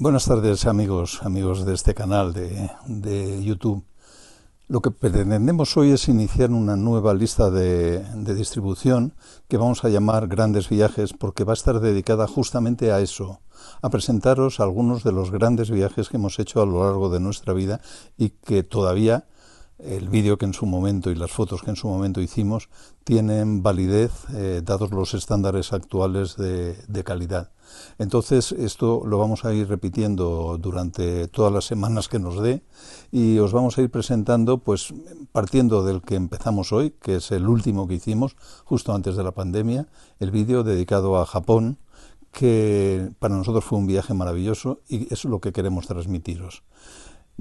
Buenas tardes amigos de este canal de YouTube. Lo que pretendemos hoy es iniciar una nueva lista de distribución que vamos a llamar Grandes Viajes, porque va a estar dedicada justamente a eso, a presentaros algunos de los grandes viajes que hemos hecho a lo largo de nuestra vida y que todavía el vídeo que en su momento y las fotos que en su momento hicimos tienen validez dados los estándares actuales de calidad. Entonces esto lo vamos a ir repitiendo durante todas las semanas que nos dé y os vamos a ir presentando, pues partiendo del que empezamos hoy, que es el último que hicimos justo antes de la pandemia, el vídeo dedicado a Japón, que para nosotros fue un viaje maravilloso y es lo que queremos transmitiros.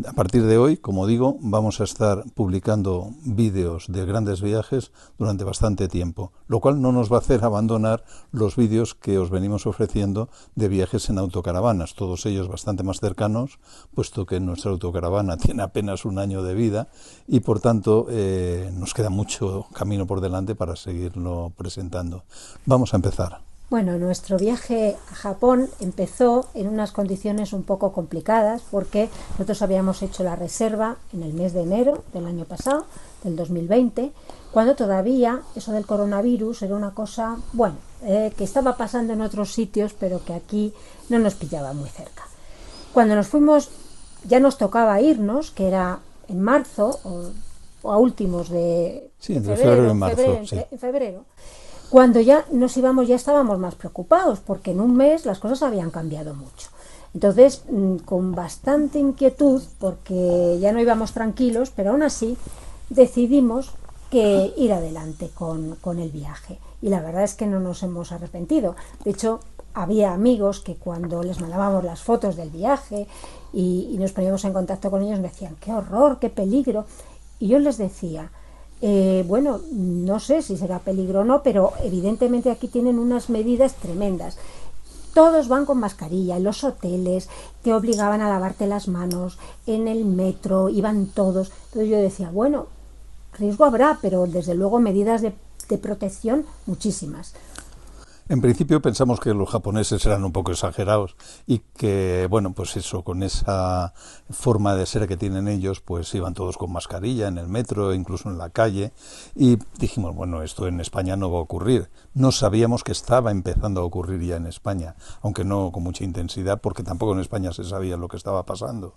A partir de hoy, como digo, vamos a estar publicando vídeos de grandes viajes durante bastante tiempo, lo cual no nos va a hacer abandonar los vídeos que os venimos ofreciendo de viajes en autocaravanas, todos ellos bastante más cercanos, puesto que nuestra autocaravana tiene apenas un año de vida y por tanto nos queda mucho camino por delante para seguirlo presentando. Vamos a empezar. Bueno, nuestro viaje a Japón empezó en unas condiciones un poco complicadas porque nosotros habíamos hecho la reserva en el mes de enero del año pasado, del 2020, cuando todavía eso del coronavirus era una cosa, bueno, que estaba pasando en otros sitios, pero que aquí no nos pillaba muy cerca. Cuando nos fuimos, ya nos tocaba irnos, que era en marzo o a últimos de febrero y marzo, en febrero. Cuando ya nos íbamos ya estábamos más preocupados porque en un mes las cosas habían cambiado mucho. Entonces, con bastante inquietud, porque ya no íbamos tranquilos, pero aún así decidimos que ir adelante con el viaje. Y la verdad es que no nos hemos arrepentido. De hecho, había amigos que cuando les mandábamos las fotos del viaje y nos poníamos en contacto con ellos, me decían, qué horror, qué peligro. Y yo les decía, bueno, no sé si será peligro o no, pero evidentemente aquí tienen unas medidas tremendas. Todos van con mascarilla, en los hoteles te obligaban a lavarte las manos, en el metro iban todos. Entonces yo decía, bueno, riesgo habrá, pero desde luego medidas de protección muchísimas. En principio pensamos que los japoneses eran un poco exagerados y que, bueno, pues eso, con esa forma de ser que tienen ellos, pues iban todos con mascarilla en el metro, incluso en la calle, y dijimos, bueno, esto en España no va a ocurrir. No sabíamos que estaba empezando a ocurrir ya en España, aunque no con mucha intensidad, porque tampoco en España se sabía lo que estaba pasando.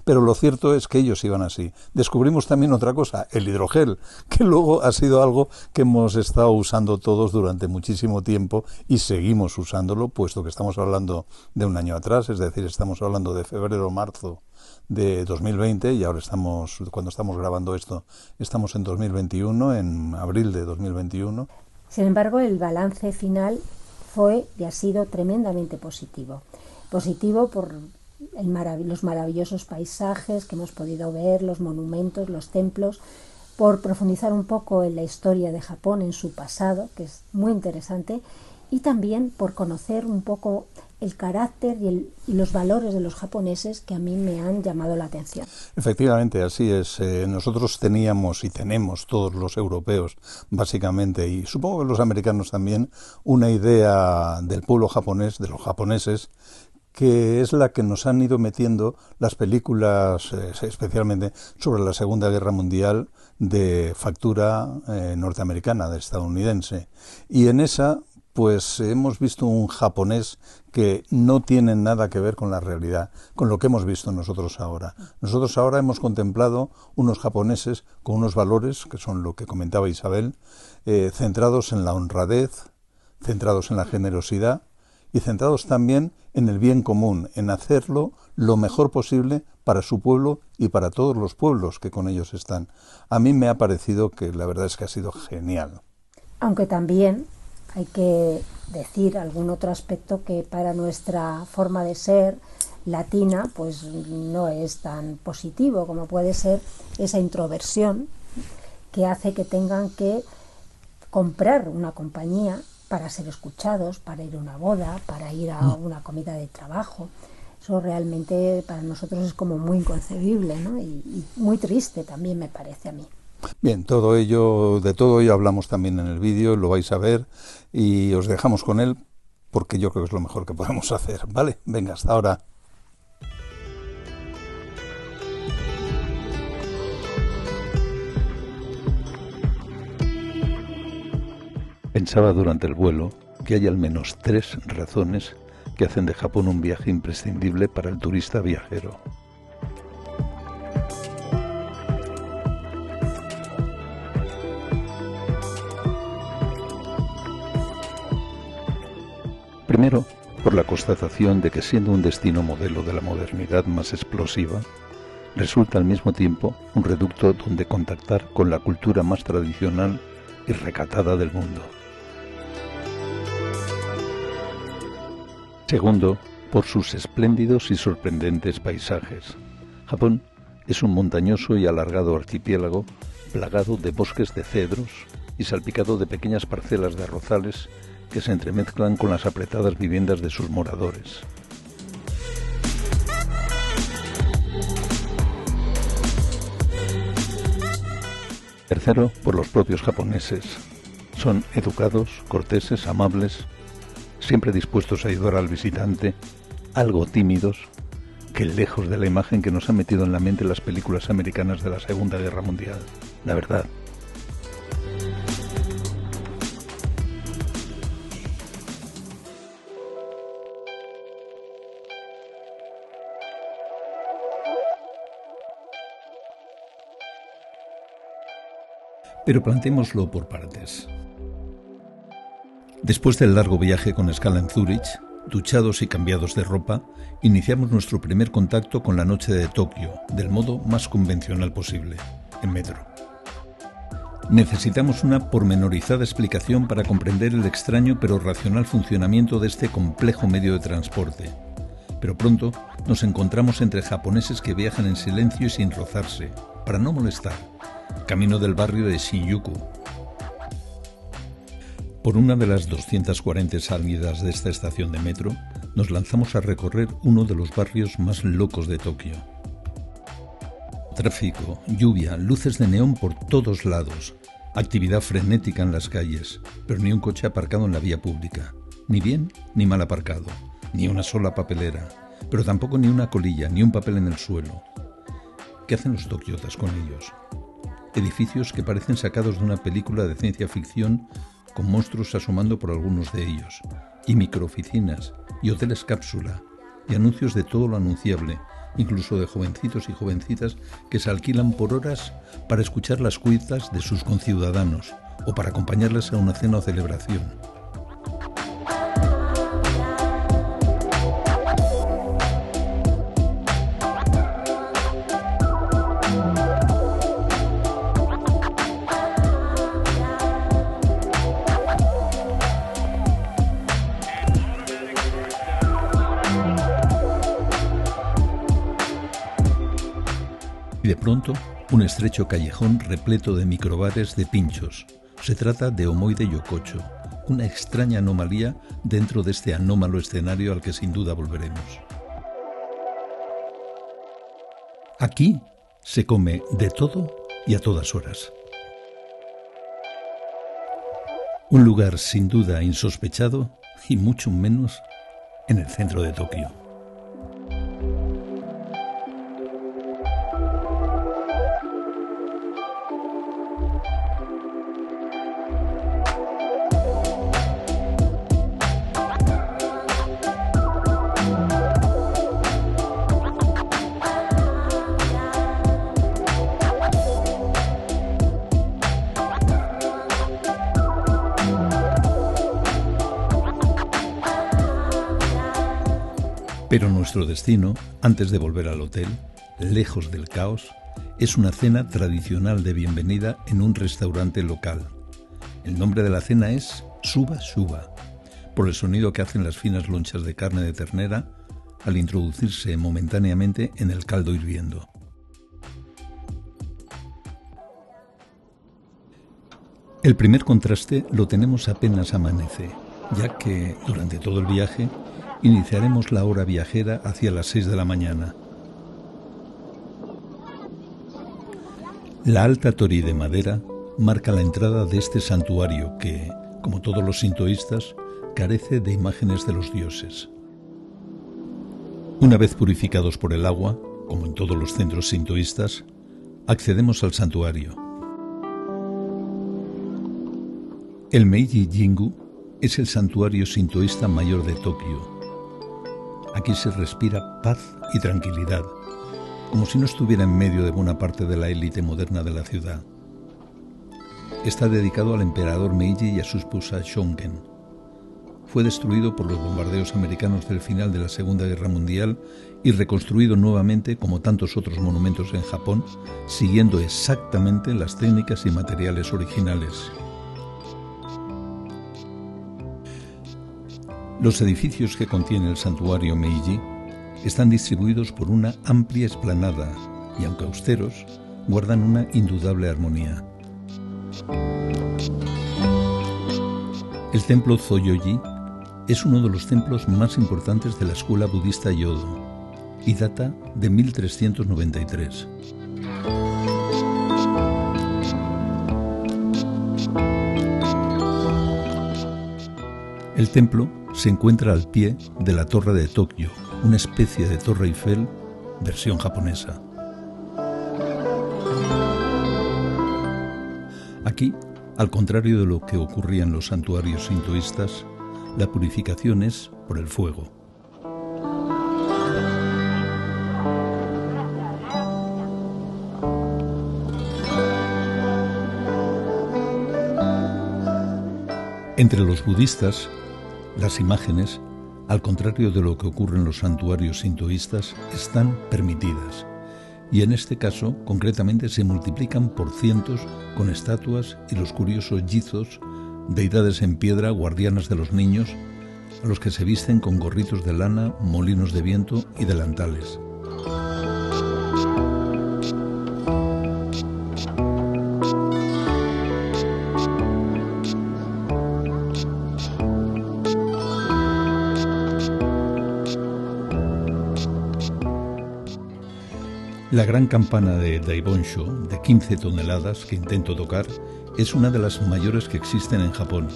Pero lo cierto es que ellos iban así. Descubrimos también otra cosa, el hidrogel, que luego ha sido algo que hemos estado usando todos durante muchísimo tiempo y seguimos usándolo, puesto que estamos hablando de un año atrás, es decir, estamos hablando de febrero o marzo de 2020 y ahora cuando estamos grabando esto, estamos en 2021, en abril de 2021. Sin embargo, el balance final fue y ha sido tremendamente positivo. Positivo por los maravillosos paisajes que hemos podido ver, los monumentos, los templos, por profundizar un poco en la historia de Japón, en su pasado, que es muy interesante, y también por conocer un poco el carácter y los valores de los japoneses que a mí me han llamado la atención. Efectivamente, así es. Nosotros teníamos y tenemos todos los europeos, básicamente, y supongo que los americanos también, una idea del pueblo japonés, de los japoneses, que es la que nos han ido metiendo las películas, especialmente sobre la Segunda Guerra Mundial, de factura norteamericana, de estadounidense. Y en esa, pues hemos visto un japonés que no tiene nada que ver con la realidad, con lo que hemos visto nosotros ahora. Nosotros ahora hemos contemplado unos japoneses con unos valores, que son lo que comentaba Isabel, centrados en la honradez, centrados en la generosidad, y centrados también en el bien común, en hacerlo lo mejor posible para su pueblo y para todos los pueblos que con ellos están. A mí me ha parecido que la verdad es que ha sido genial. Aunque también hay que decir algún otro aspecto que para nuestra forma de ser latina pues no es tan positivo, como puede ser esa introversión que hace que tengan que comprar una compañía para ser escuchados, para ir a una boda, para ir a una comida de trabajo. Eso realmente para nosotros es como muy inconcebible, ¿no? y muy triste también me parece a mí. Bien, de todo ello hablamos también en el vídeo, lo vais a ver y os dejamos con él porque yo creo que es lo mejor que podemos hacer, ¿vale? Venga, hasta ahora. Pensaba durante el vuelo que hay al menos 3 razones que hacen de Japón un viaje imprescindible para el turista viajero. Primero, por la constatación de que siendo un destino modelo de la modernidad más explosiva, resulta al mismo tiempo un reducto donde contactar con la cultura más tradicional y recatada del mundo. Segundo, por sus espléndidos y sorprendentes paisajes. Japón es un montañoso y alargado archipiélago plagado de bosques de cedros y salpicado de pequeñas parcelas de arrozales que se entremezclan con las apretadas viviendas de sus moradores. Tercero, por los propios japoneses. Son educados, corteses, amables, siempre dispuestos a ayudar al visitante, algo tímidos, que lejos de la imagen que nos han metido en la mente las películas americanas de la Segunda Guerra Mundial, la verdad. Pero planteémoslo por partes. Después del largo viaje con escala en Zúrich, duchados y cambiados de ropa, iniciamos nuestro primer contacto con la noche de Tokio, del modo más convencional posible, en metro. Necesitamos una pormenorizada explicación para comprender el extraño pero racional funcionamiento de este complejo medio de transporte. Pero pronto nos encontramos entre japoneses que viajan en silencio y sin rozarse, para no molestar, camino del barrio de Shinjuku. Por una de las 240 salidas de esta estación de metro, nos lanzamos a recorrer uno de los barrios más locos de Tokio. Tráfico, lluvia, luces de neón por todos lados, actividad frenética en las calles, pero ni un coche aparcado en la vía pública, ni bien ni mal aparcado, ni una sola papelera, pero tampoco ni una colilla, ni un papel en el suelo. ¿Qué hacen los tokiotas con ellos? Edificios que parecen sacados de una película de ciencia ficción con monstruos asomando por algunos de ellos, y microoficinas, y hoteles cápsula, y anuncios de todo lo anunciable, incluso de jovencitos y jovencitas que se alquilan por horas para escuchar las cuitas de sus conciudadanos o para acompañarles a una cena o celebración. Y de pronto, un estrecho callejón repleto de microbares de pinchos. Se trata de Omoide Yokocho, una extraña anomalía dentro de este anómalo escenario al que sin duda volveremos. Aquí se come de todo y a todas horas. Un lugar sin duda insospechado y mucho menos en el centro de Tokio. Pero nuestro destino, antes de volver al hotel, lejos del caos, es una cena tradicional de bienvenida en un restaurante local. El nombre de la cena es Suba Suba, por el sonido que hacen las finas lonchas de carne de ternera al introducirse momentáneamente en el caldo hirviendo. El primer contraste lo tenemos apenas amanece, ya que durante todo el viaje iniciaremos la hora viajera hacia las 6 de la mañana. La alta torii de madera marca la entrada de este santuario que, como todos los sintoístas, carece de imágenes de los dioses. Una vez purificados por el agua, como en todos los centros sintoístas, accedemos al santuario. El Meiji-jingu es el santuario sintoísta mayor de Tokio. Aquí se respira paz y tranquilidad, como si no estuviera en medio de buena parte de la élite moderna de la ciudad. Está dedicado al emperador Meiji y a su esposa Shongen. Fue destruido por los bombardeos americanos del final de la Segunda Guerra Mundial y reconstruido nuevamente como tantos otros monumentos en Japón, siguiendo exactamente las técnicas y materiales originales. Los edificios que contiene el santuario Meiji están distribuidos por una amplia explanada y, aunque austeros, guardan una indudable armonía. El templo Zoyoji es uno de los templos más importantes de la escuela budista Yodo y data de 1393. El templo se encuentra al pie de la Torre de Tokio, una especie de Torre Eiffel versión japonesa. Aquí, al contrario de lo que ocurría en los santuarios sintoístas, la purificación es por el fuego. Entre los budistas, las imágenes, al contrario de lo que ocurre en los santuarios sintoístas, están permitidas. Y en este caso, concretamente, se multiplican por cientos con estatuas y los curiosos yizos, deidades en piedra, guardianas de los niños, a los que se visten con gorritos de lana, molinos de viento y delantales. La gran campana de Daibonsho, de 15 toneladas, que intento tocar, es una de las mayores que existen en Japón.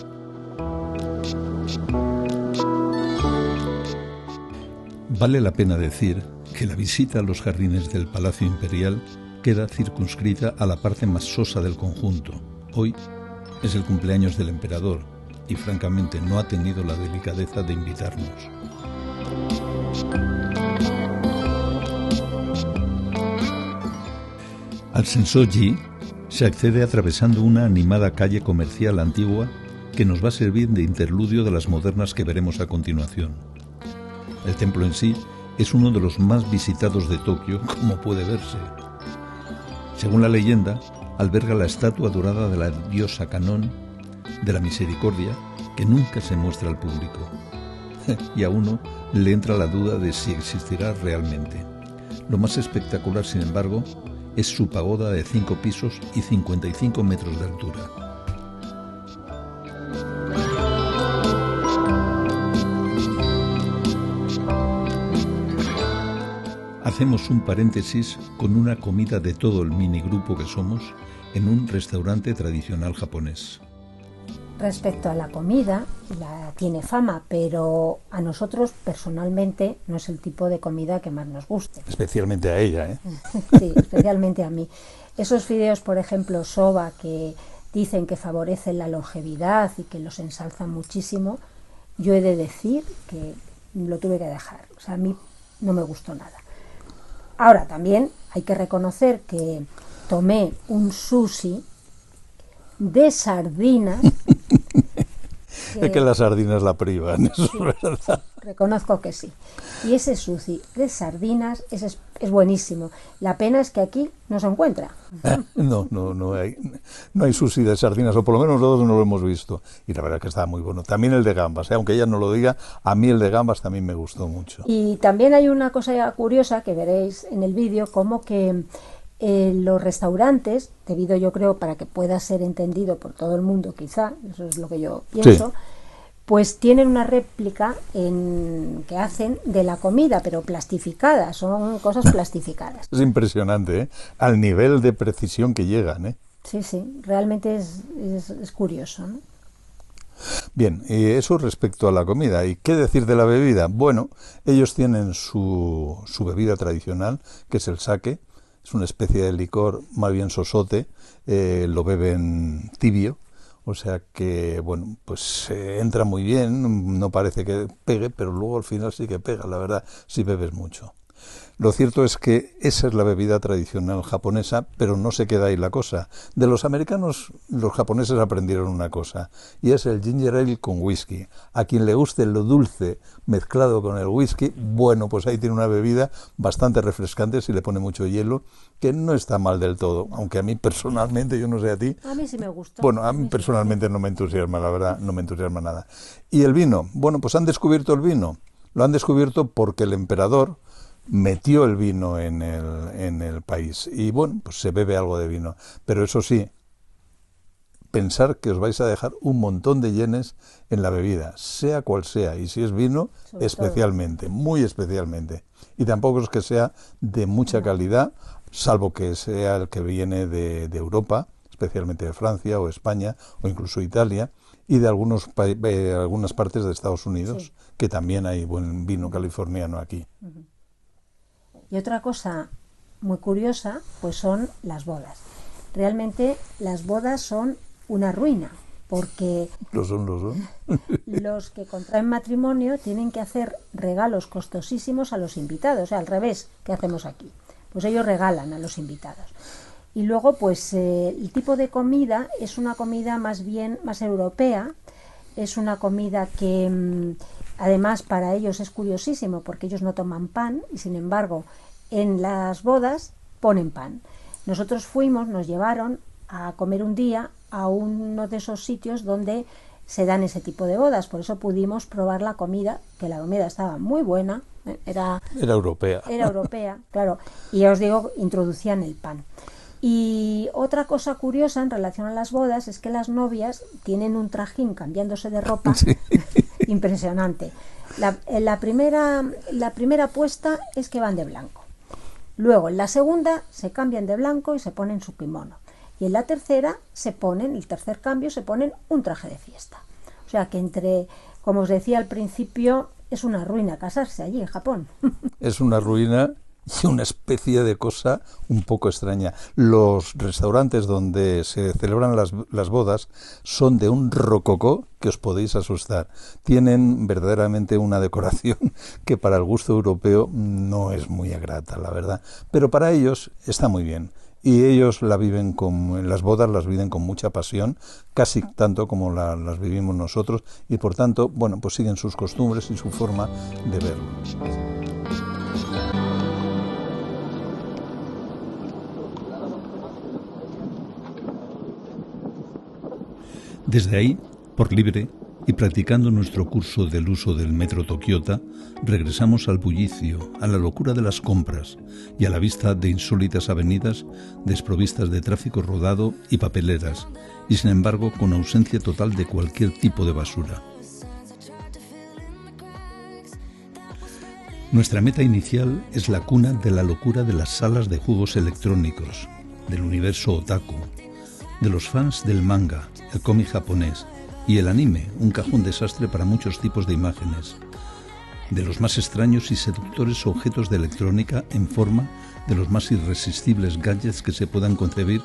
Vale la pena decir que la visita a los jardines del Palacio Imperial queda circunscrita a la parte más sosa del conjunto. Hoy es el cumpleaños del emperador y francamente no ha tenido la delicadeza de invitarnos. Al Sensoji se accede atravesando una animada calle comercial antigua que nos va a servir de interludio de las modernas que veremos a continuación. El templo en sí es uno de los más visitados de Tokio, como puede verse. Según la leyenda, alberga la estatua dorada de la diosa Kannon, de la misericordia, que nunca se muestra al público. Y a uno le entra la duda de si existirá realmente. Lo más espectacular, sin embargo, es su pagoda de 5 pisos y 55 metros de altura. Hacemos un paréntesis con una comida de todo el minigrupo que somos en un restaurante tradicional japonés. Respecto a la comida, tiene fama, pero a nosotros personalmente no es el tipo de comida que más nos guste. Especialmente a ella, ¿eh? Sí, especialmente a mí. Esos fideos, por ejemplo, soba, que dicen que favorecen la longevidad y que los ensalzan muchísimo, yo he de decir que lo tuve que dejar. O sea, a mí no me gustó nada. Ahora, también hay que reconocer que tomé un sushi de sardinas. Es que las sardinas la privan, eso sí, es verdad. Reconozco que sí. Y ese sushi de sardinas es buenísimo. La pena es que aquí no se encuentra. No hay sushi de sardinas, o por lo menos nosotros no lo hemos visto. Y la verdad es que está muy bueno. También el de gambas, aunque ella no lo diga, a mí el de gambas también me gustó mucho. Y también hay una cosa curiosa que veréis en el vídeo, como que los restaurantes, debido yo creo para que pueda ser entendido por todo el mundo, quizá, eso es lo que yo pienso, sí, pues tienen una réplica que hacen de la comida, pero plastificada, son cosas plastificadas. Es impresionante, ¿eh? Al nivel de precisión que llegan, ¿eh? Sí, sí, realmente es curioso, ¿no? Bien, eso respecto a la comida. ¿Y qué decir de la bebida? Bueno, ellos tienen su bebida tradicional, que es el sake. Es una especie de licor más bien sosote, lo beben tibio, O sea que, bueno, pues entra muy bien, no parece que pegue, pero luego al final sí que pega, la verdad, si bebes mucho. Lo cierto es que esa es la bebida tradicional japonesa, pero no se queda ahí la cosa. De los americanos, los japoneses aprendieron una cosa, y es el ginger ale con whisky. A quien le guste lo dulce mezclado con el whisky, bueno, pues ahí tiene una bebida bastante refrescante si le pone mucho hielo, que no está mal del todo, aunque a mí personalmente, yo no sé a ti. A mí sí me gustó. Bueno, a mí personalmente no me entusiasma, la verdad, no me entusiasma nada. ¿Y el vino? Bueno, pues han descubierto el vino. Lo han descubierto porque el emperador metió el vino en el país. Y bueno, pues se bebe algo de vino. Pero eso sí, pensar que os vais a dejar un montón de yenes en la bebida, sea cual sea. Y si es vino, Sobre especialmente, muy especialmente. Y tampoco es que sea de mucha calidad, salvo que sea el que viene de Europa, especialmente de Francia o España o incluso Italia, y de algunas partes de Estados Unidos, Sí. que también hay buen vino californiano aquí. Y otra cosa muy curiosa, pues son las bodas. Realmente las bodas son una ruina, porque Lo son. los que contraen matrimonio tienen que hacer regalos costosísimos a los invitados, o sea, al revés que hacemos aquí. Pues ellos regalan a los invitados. Y luego, pues el tipo de comida es una comida más bien más europea, es una comida que además para ellos es curiosísimo porque ellos no toman pan y sin embargo en las bodas ponen pan. Nosotros nos llevaron a comer un día a uno de esos sitios donde se dan ese tipo de bodas, por eso pudimos probar la comida, que la comida estaba muy buena, era europea. Era europea, claro, y ya os digo, introducían el pan. Y otra cosa curiosa en relación a las bodas es que las novias tienen un trajín cambiándose de ropa Sí. impresionante. La primera puesta es que van de blanco. Luego, en la segunda, se cambian de blanco y se ponen su kimono. Y en la tercera, el tercer cambio, se ponen un traje de fiesta. O sea que como os decía al principio, es una ruina casarse allí en Japón. Es una ruina y una especie de cosa un poco extraña. Los restaurantes donde se celebran las bodas son de un rococó que os podéis asustar. Tienen verdaderamente una decoración que para el gusto europeo no es muy grata, la verdad. Pero para ellos está muy bien. Y ellos las bodas las viven con mucha pasión, casi tanto como las vivimos nosotros, y por tanto, bueno, pues siguen sus costumbres y su forma de verlo. Desde ahí, por libre, y practicando nuestro curso del uso del metro Tokiota, regresamos al bullicio, a la locura de las compras y a la vista de insólitas avenidas desprovistas de tráfico rodado y papeleras, y sin embargo con ausencia total de cualquier tipo de basura. Nuestra meta inicial es la cuna de la locura de las salas de juegos electrónicos, del universo otaku, de los fans del manga, el cómic japonés y el anime, un cajón desastre para muchos tipos de imágenes, de los más extraños y seductores objetos de electrónica en forma de los más irresistibles gadgets que se puedan concebir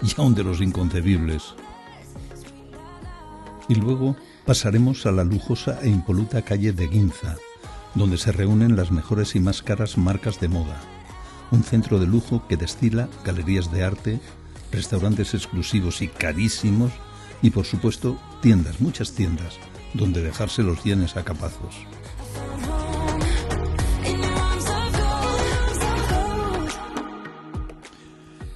y aún de los inconcebibles. Y luego pasaremos a la lujosa e impoluta calle de Ginza, donde se reúnen las mejores y más caras marcas de moda, un centro de lujo que destila galerías de arte, restaurantes exclusivos y carísimos y, por supuesto, tiendas, muchas tiendas, donde dejarse los yenes a capazos.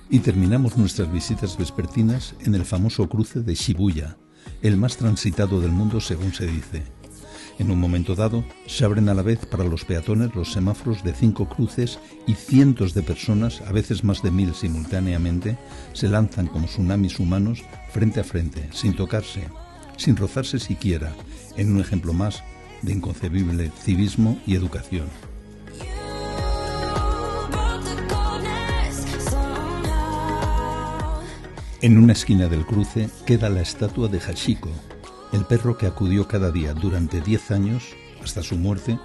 Y terminamos nuestras visitas vespertinas en el famoso cruce de Shibuya, el más transitado del mundo según se dice. En un momento dado, se abren a la vez para los peatones los semáforos de 5 cruces y cientos de personas, a veces más de 1000 simultáneamente, se lanzan como tsunamis humanos frente a frente, sin tocarse, sin rozarse siquiera, en un ejemplo más de inconcebible civismo y educación. En una esquina del cruce queda la estatua de Hachiko, el perro que acudió cada día durante 10 años, hasta su muerte,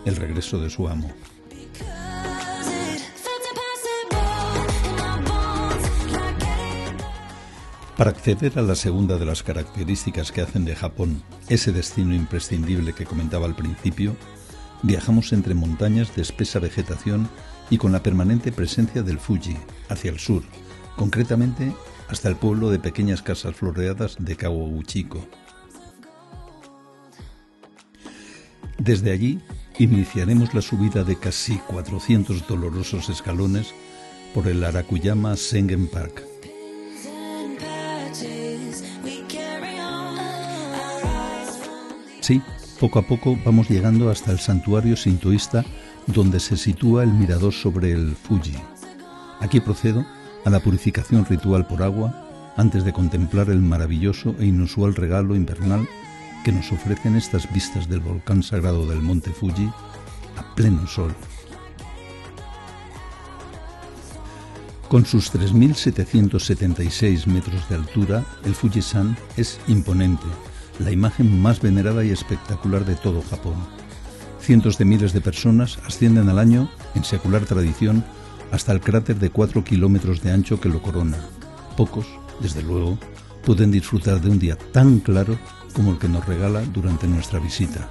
el regreso de su amo. Para acceder a la segunda de las características que hacen de Japón ese destino imprescindible que comentaba al principio, viajamos entre montañas de espesa vegetación y con la permanente presencia del Fuji, hacia el sur, concretamente hasta el pueblo de pequeñas casas floreadas de Kawaguchiko. Desde allí iniciaremos la subida de casi 400 dolorosos escalones por el Arakuyama Sengen Park. Sí, poco a poco vamos llegando hasta el santuario sintoísta donde se sitúa el mirador sobre el Fuji. Aquí procedo a la purificación ritual por agua antes de contemplar el maravilloso e inusual regalo invernal que nos ofrecen estas vistas del volcán sagrado del monte Fuji a pleno sol. Con sus 3.776 metros de altura, el Fujisan es imponente, la imagen más venerada y espectacular de todo Japón. Cientos de miles de personas ascienden al año, en secular tradición, hasta el cráter de 4 kilómetros de ancho que lo corona. Pocos, desde luego, pueden disfrutar de un día tan claro como el que nos regala durante nuestra visita.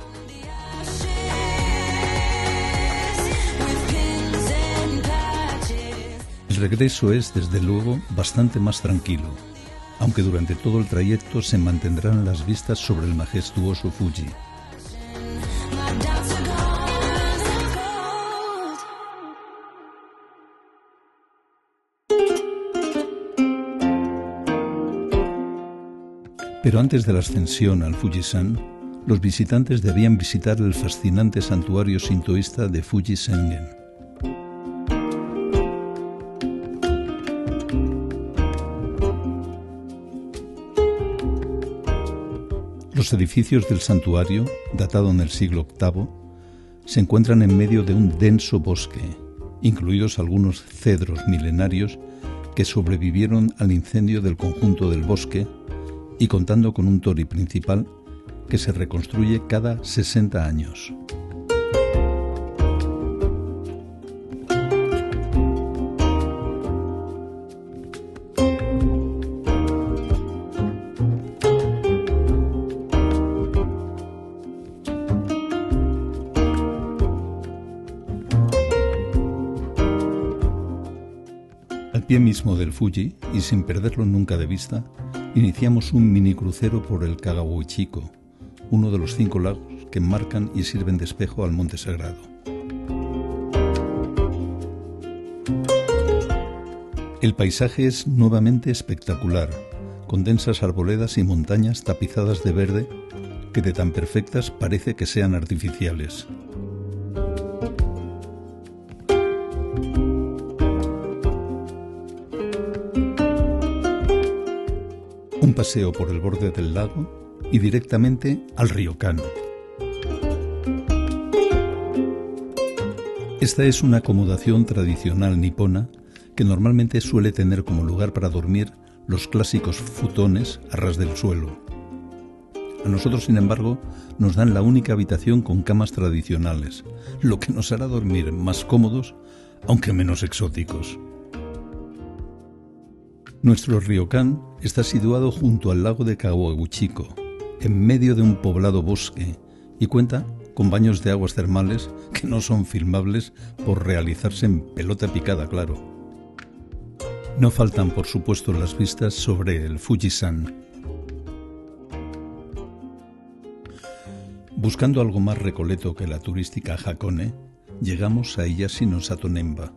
El regreso es, desde luego, bastante más tranquilo, aunque durante todo el trayecto se mantendrán las vistas sobre el majestuoso Fuji. Pero antes de la ascensión al Fujisan, los visitantes debían visitar el fascinante santuario sintoísta de Fuji Sengen. Los edificios del santuario, datado en el siglo VIII, se encuentran en medio de un denso bosque, incluidos algunos cedros milenarios que sobrevivieron al incendio del conjunto del bosque y contando con un tori principal que se reconstruye cada 60 años. Al pie mismo del Fuji, y sin perderlo nunca de vista, iniciamos un mini crucero por el Kawaguchiko, uno de los 5 lagos que marcan y sirven de espejo al monte sagrado. El paisaje es nuevamente espectacular, con densas arboledas y montañas tapizadas de verde que de tan perfectas parece que sean artificiales. Un paseo por el borde del lago y directamente al Ryokan. Esta es una acomodación tradicional nipona que normalmente suele tener como lugar para dormir los clásicos futones a ras del suelo. A nosotros, sin embargo, nos dan la única habitación con camas tradicionales, lo que nos hará dormir más cómodos, aunque menos exóticos. Nuestro Ryokan está situado junto al lago de Kawaguchiko, en medio de un poblado bosque, y cuenta con baños de aguas termales que no son filmables por realizarse en pelota picada, claro. No faltan, por supuesto, las vistas sobre el Fujisan. Buscando algo más recoleto que la turística Hakone, llegamos a Iyashi no Satonemba.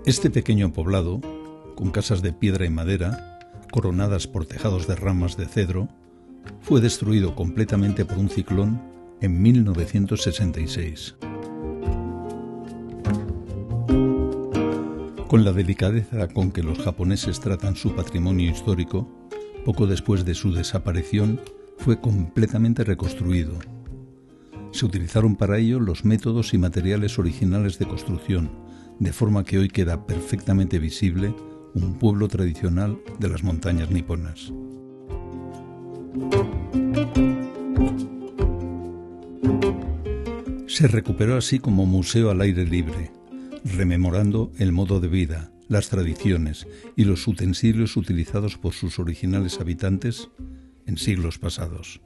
Este pequeño poblado, con casas de piedra y madera, coronadas por tejados de ramas de cedro, fue destruido completamente por un ciclón en 1966. Con la delicadeza con que los japoneses tratan su patrimonio histórico, poco después de su desaparición fue completamente reconstruido. Se utilizaron para ello los métodos y materiales originales de construcción, de forma que hoy queda perfectamente visible un pueblo tradicional de las montañas niponas. Se recuperó así como museo al aire libre, rememorando el modo de vida, las tradiciones y los utensilios utilizados por sus originales habitantes en siglos pasados.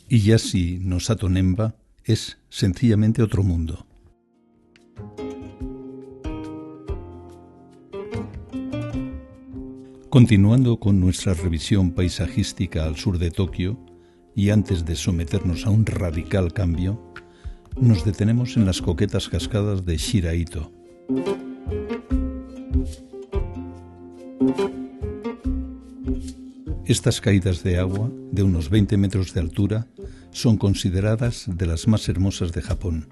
Iyashi no Sato Nemba es sencillamente otro mundo. Continuando con nuestra revisión paisajística al sur de Tokio, y antes de someternos a un radical cambio, nos detenemos en las coquetas cascadas de Shiraito. Estas caídas de agua, de unos 20 metros de altura, son consideradas de las más hermosas de Japón.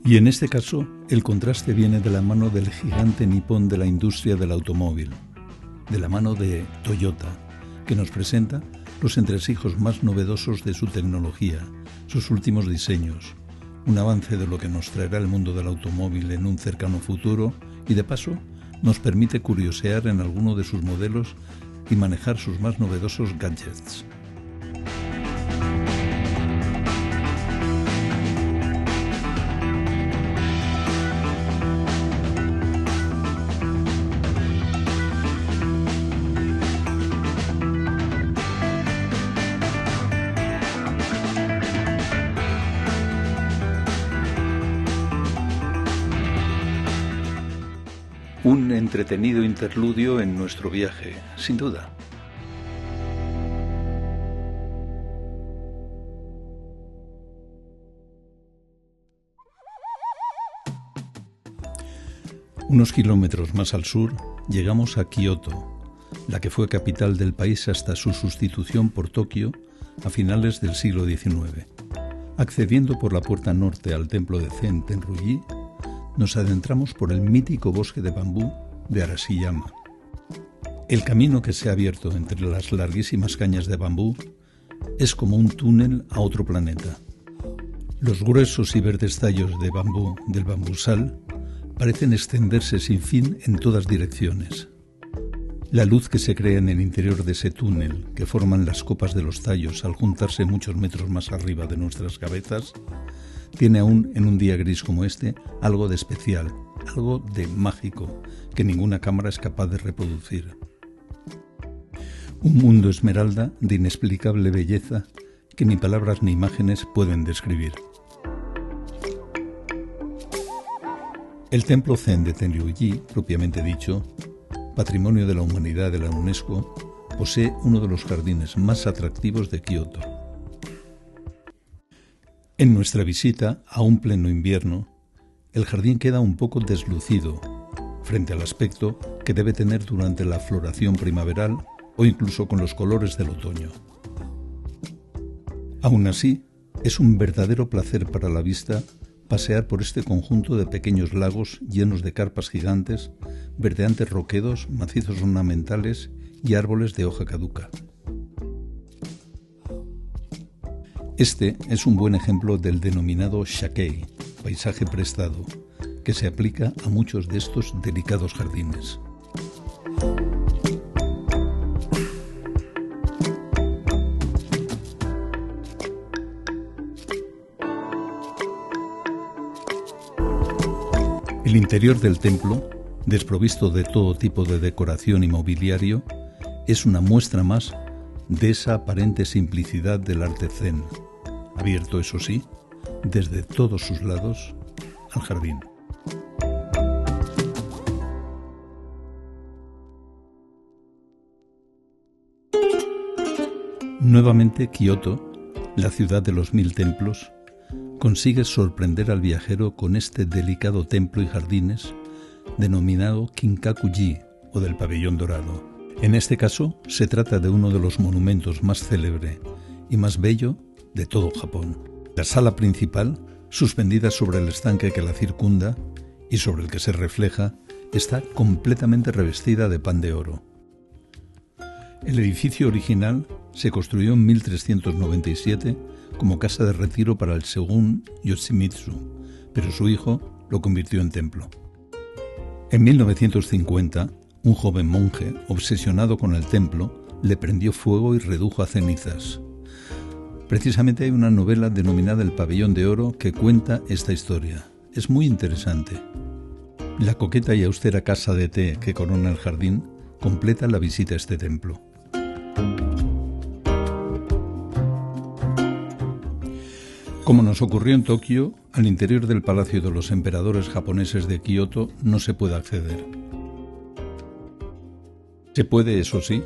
Y en este caso, el contraste viene de la mano del gigante nipón de la industria del automóvil, de la mano de Toyota, que nos presenta los entresijos más novedosos de su tecnología, sus últimos diseños, un avance de lo que nos traerá el mundo del automóvil en un cercano futuro y, de paso, nos permite curiosear en alguno de sus modelos y manejar sus más novedosos gadgets. Un entretenido interludio en nuestro viaje, sin duda. Unos kilómetros más al sur, llegamos a Kioto, la que fue capital del país hasta su sustitución por Tokio a finales del siglo XIX. Accediendo por la puerta norte al templo de Zen Tenryūji, nos adentramos por el mítico bosque de bambú de Arashiyama. El camino que se ha abierto entre las larguísimas cañas de bambú es como un túnel a otro planeta. Los gruesos y verdes tallos de bambú del bambusal parecen extenderse sin fin en todas direcciones. La luz que se crea en el interior de ese túnel, que forman las copas de los tallos al juntarse muchos metros más arriba de nuestras cabezas, tiene aún en un día gris como este algo de especial, algo de mágico, que ninguna cámara es capaz de reproducir. Un mundo esmeralda de inexplicable belleza que ni palabras ni imágenes pueden describir. El templo Zen de Tenryūji, propiamente dicho, Patrimonio de la Humanidad de la UNESCO, posee uno de los jardines más atractivos de Kioto. En nuestra visita, a un pleno invierno, el jardín queda un poco deslucido frente al aspecto que debe tener durante la floración primaveral o incluso con los colores del otoño. Aún así, es un verdadero placer para la vista pasear por este conjunto de pequeños lagos llenos de carpas gigantes, verdeantes roquedos, macizos ornamentales y árboles de hoja caduca. Este es un buen ejemplo del denominado shakei, paisaje prestado, que se aplica a muchos de estos delicados jardines. El interior del templo, desprovisto de todo tipo de decoración y mobiliario, es una muestra más de esa aparente simplicidad del arte zen, abierto, eso sí, desde todos sus lados al jardín. Nuevamente Kioto, la ciudad de los 1000 templos, consigue sorprender al viajero con este delicado templo y jardines denominado Kinkaku-ji o del pabellón dorado. En este caso se trata de uno de los monumentos más célebre y más bello de todo Japón. La sala principal, suspendida sobre el estanque que la circunda y sobre el que se refleja, está completamente revestida de pan de oro. El edificio original se construyó en 1397 como casa de retiro para el shogun Yoshimitsu, pero su hijo lo convirtió en templo. En 1950, un joven monje, obsesionado con el templo, le prendió fuego y redujo a cenizas. Precisamente hay una novela denominada El Pabellón de Oro que cuenta esta historia. Es muy interesante. La coqueta y austera casa de té que corona el jardín completa la visita a este templo. Como nos ocurrió en Tokio, al interior del Palacio de los Emperadores japoneses de Kioto no se puede acceder. Se puede, eso sí,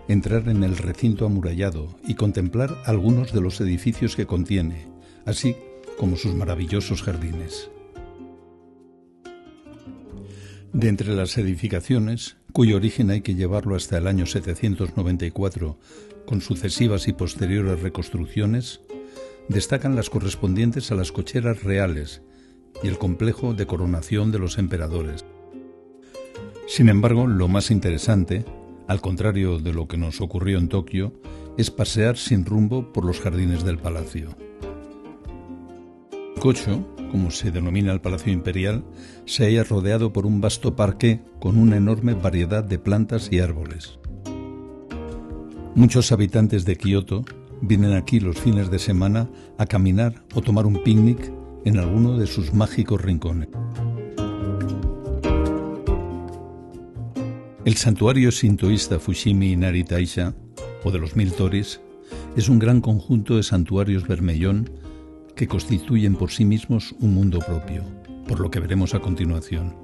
entrar en el recinto amurallado y contemplar algunos de los edificios que contiene, así como sus maravillosos jardines. De entre las edificaciones, cuyo origen hay que llevarlo hasta el año 794, con sucesivas y posteriores reconstrucciones, destacan las correspondientes a las cocheras reales y el complejo de coronación de los emperadores. Sin embargo, lo más interesante, al contrario de lo que nos ocurrió en Tokio, es pasear sin rumbo por los jardines del palacio. Kocho, como se denomina el Palacio Imperial, se halla rodeado por un vasto parque con una enorme variedad de plantas y árboles. Muchos habitantes de Kioto vienen aquí los fines de semana a caminar o tomar un picnic en alguno de sus mágicos rincones. El santuario sintoísta Fushimi Inari Taisha, o de los 1000 toris, es un gran conjunto de santuarios bermellón que constituyen por sí mismos un mundo propio, por lo que veremos a continuación.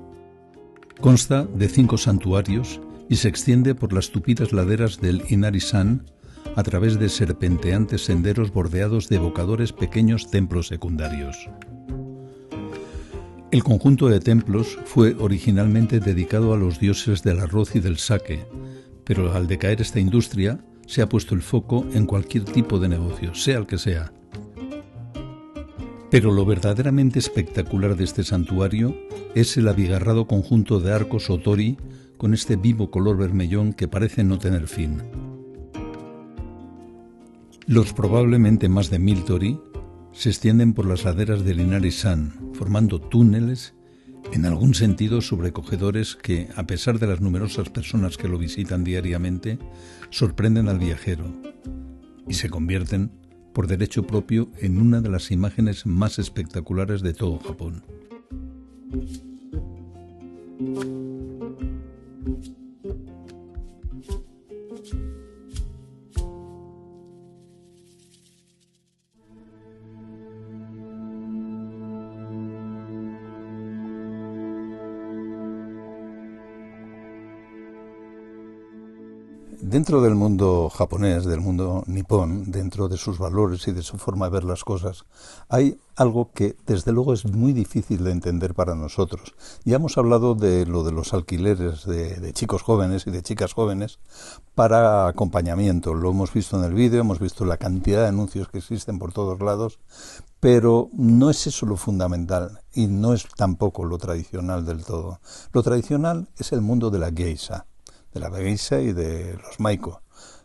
Consta de 5 santuarios y se extiende por las tupidas laderas del Inari-san a través de serpenteantes senderos bordeados de evocadores pequeños templos secundarios. El conjunto de templos fue originalmente dedicado a los dioses del arroz y del sake, pero al decaer esta industria se ha puesto el foco en cualquier tipo de negocio, sea el que sea. Pero lo verdaderamente espectacular de este santuario es el abigarrado conjunto de arcos o tori con este vivo color vermellón que parece no tener fin. Los probablemente más de 1000 tori se extienden por las laderas del Inari-san, formando túneles, en algún sentido sobrecogedores que, a pesar de las numerosas personas que lo visitan diariamente, sorprenden al viajero y se convierten, por derecho propio, en una de las imágenes más espectaculares de todo Japón. Dentro del mundo japonés, del mundo nipón, dentro de sus valores y de su forma de ver las cosas, hay algo que desde luego es muy difícil de entender para nosotros. Ya hemos hablado de lo de los alquileres de chicos jóvenes y de chicas jóvenes para acompañamiento. Lo hemos visto en el vídeo, hemos visto la cantidad de anuncios que existen por todos lados, pero no es eso lo fundamental y no es tampoco lo tradicional del todo. Lo tradicional es el mundo de la geisha y de los maiko,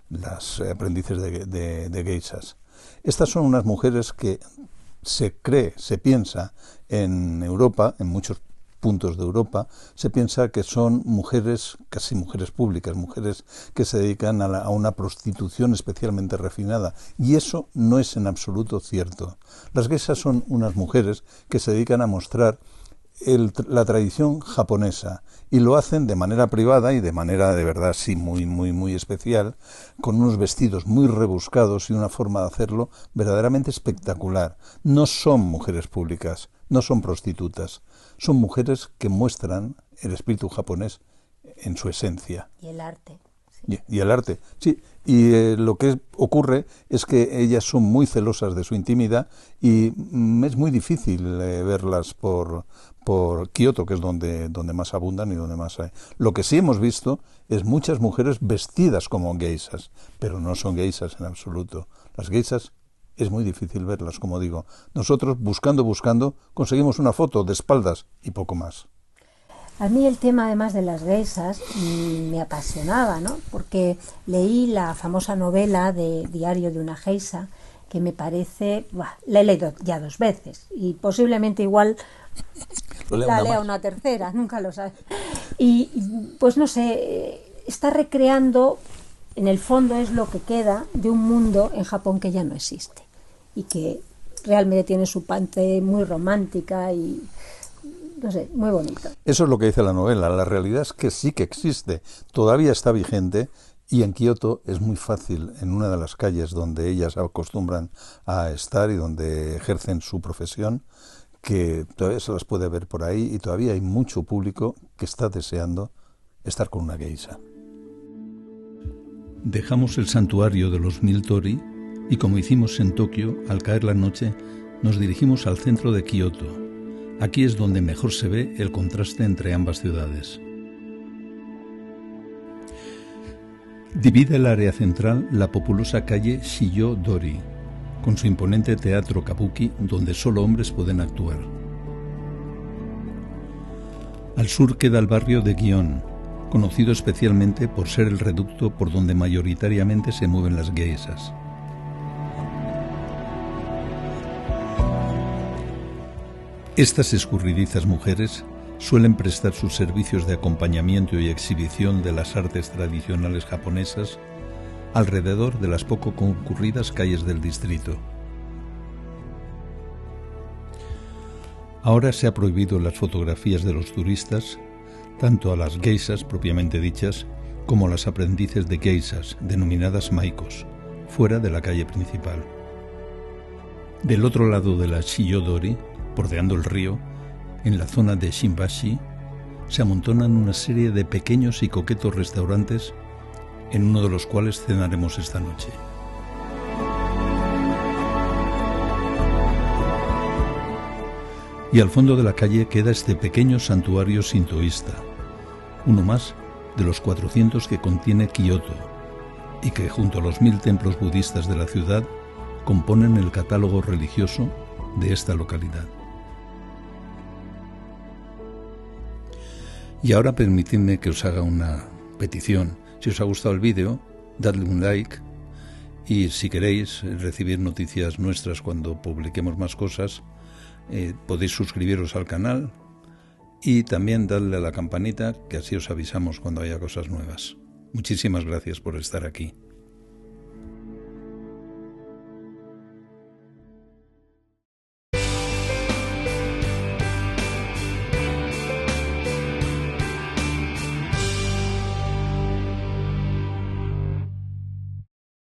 las aprendices de geishas. Estas son unas mujeres que se piensa en Europa, en muchos puntos de Europa, se piensa que son mujeres, casi mujeres públicas, mujeres que se dedican a una prostitución especialmente refinada, y eso no es en absoluto cierto. Las geishas son unas mujeres que se dedican a mostrar la tradición japonesa, y lo hacen de manera privada y de manera de verdad sí muy especial, con unos vestidos muy rebuscados y una forma de hacerlo verdaderamente espectacular. No son mujeres públicas, no son prostitutas, son mujeres que muestran el espíritu japonés en su esencia. Y el arte. Y el arte, sí. Y lo que ocurre es que ellas son muy celosas de su intimidad y es muy difícil verlas por Kioto, que es donde más abundan y donde más hay. Lo que sí hemos visto es muchas mujeres vestidas como geishas, pero no son geishas en absoluto. Las geishas es muy difícil verlas, como digo. Nosotros, buscando, conseguimos una foto de espaldas y poco más. A mí el tema, además de las geishas, me apasionaba, ¿no? Porque leí la famosa novela de Diario de una geisha, que me parece... la he leído ya 2 veces, y posiblemente igual la lea una tercera, nunca lo sabes. Y pues no sé, está recreando, en el fondo es lo que queda de un mundo en Japón que ya no existe y que realmente tiene su parte muy romántica y, no sé, muy bonita. Eso es lo que dice la novela. La realidad es que sí que existe, todavía está vigente, y en Kioto es muy fácil, en una de las calles donde ellas acostumbran a estar y donde ejercen su profesión, que todavía se las puede ver por ahí y todavía hay mucho público que está deseando estar con una geisha. Dejamos el santuario de los 1000 tori y, como hicimos en Tokio, al caer la noche, nos dirigimos al centro de Kioto. Aquí es donde mejor se ve el contraste entre ambas ciudades. Divide el área central la populosa calle Shiyo-dori, con su imponente teatro kabuki donde solo hombres pueden actuar. Al sur queda el barrio de Gion, conocido especialmente por ser el reducto por donde mayoritariamente se mueven las geishas. Estas escurridizas mujeres suelen prestar sus servicios de acompañamiento y exhibición de las artes tradicionales japonesas alrededor de las poco concurridas calles del distrito. Ahora se ha prohibido las fotografías de los turistas, tanto a las geishas propiamente dichas, como a las aprendices de geishas, denominadas maikos, fuera de la calle principal. Del otro lado de la Shiyo-dori, bordeando el río, en la zona de Shinbashi, se amontonan una serie de pequeños y coquetos restaurantes, en uno de los cuales cenaremos esta noche. Y al fondo de la calle queda este pequeño santuario sintoísta, uno más de los 400 que contiene Kioto, y que junto a los 1000 templos budistas de la ciudad componen el catálogo religioso de esta localidad. Y ahora permitidme que os haga una petición. Si os ha gustado el vídeo, dadle un like, y si queréis recibir noticias nuestras cuando publiquemos más cosas, podéis suscribiros al canal y también darle a la campanita, que así os avisamos cuando haya cosas nuevas. Muchísimas gracias por estar aquí.